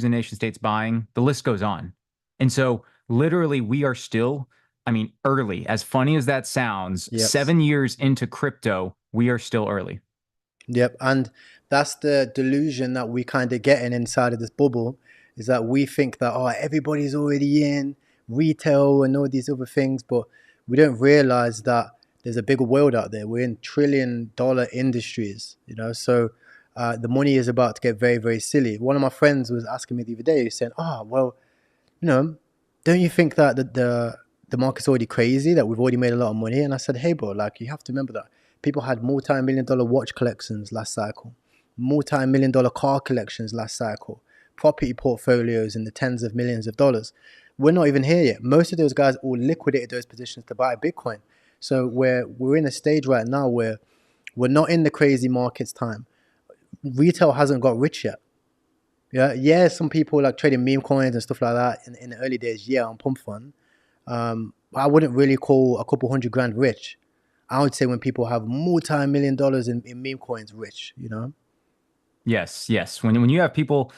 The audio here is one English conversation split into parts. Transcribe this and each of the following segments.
and nation states buying, the list goes on. And so literally we are still, I mean, early. As funny as that sounds, Yep. 7 years into crypto, we are still early. Yep. And that's the delusion that we kind of getting inside of this bubble is that we think that, oh, everybody's already in retail and all these other things, but we don't realize that there's a bigger world out there. We're in $1 trillion industries, you know, so the money is about to get very, very silly. One of my friends was asking me the other day, he said, oh, well, you know, don't you think that the market's already crazy, that we've already made a lot of money? And I said, hey, bro, like, you have to remember that people had multi-million-dollar watch collections last cycle, multi-million-dollar car collections last cycle, property portfolios in the tens of millions of dollars. We're not even here yet. Most of those guys all liquidated those positions to buy Bitcoin. So we're in a stage right now where we're not in the crazy markets time. Retail hasn't got rich yet. Yeah, some people like trading meme coins and stuff like that in the early days, yeah, on pump fun. I wouldn't really call a couple hundred grand rich. I would say when people have multi-million dollars in meme coins rich, you know? Yes, yes. When you have people,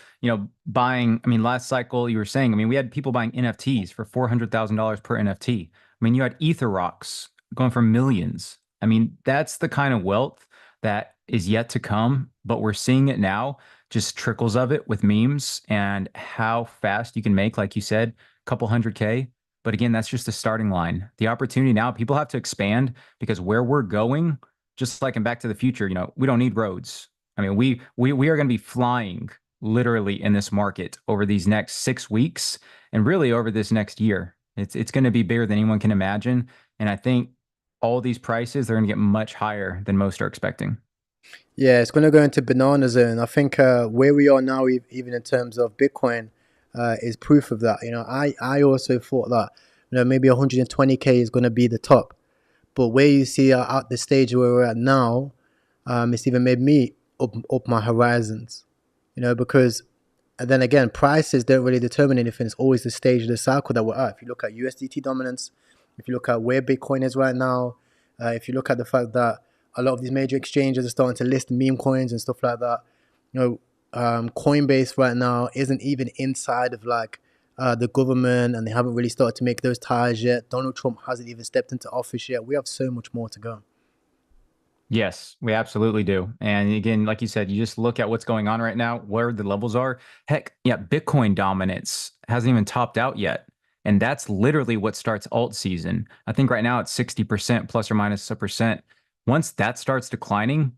buying, I mean, last cycle you were saying, I mean, we had people buying NFTs for $400,000 per NFT. I mean, you had Ether rocks going for millions. I mean, that's the kind of wealth that is yet to come, but we're seeing it now, just trickles of it with memes and how fast you can make, like you said, a couple hundred K. But again, that's just the starting line. The opportunity now, people have to expand because where we're going, just like in Back to the Future, we don't need roads. I mean, we are going to be flying literally in this market over these next 6 weeks and really over this next year. It's going to be bigger than anyone can imagine. And I think all these prices, they're going to get much higher than most are expecting. Yeah, it's going to go into banana zone. I think where we are now, even in terms of Bitcoin, is proof of that. You know, I also thought that, maybe 120K is going to be the top. But where you see at the stage where we're at now, it's even made me up my horizons, because and then again, prices don't really determine anything. It's always the stage of the cycle that we're at. If you look at USDT dominance, if you look at where Bitcoin is right now, if you look at the fact that a lot of these major exchanges are starting to list meme coins and stuff like that, Coinbase right now isn't even inside of like the government, and they haven't really started to make those ties yet. Donald Trump hasn't even stepped into office yet. We have so much more to go. Yes, we absolutely do. And again, like you said, you just look at what's going on right now, where the levels are. Heck, yeah, Bitcoin dominance hasn't even topped out yet. And that's literally what starts alt season. I think right now it's 60% plus or minus a percent. Once that starts declining,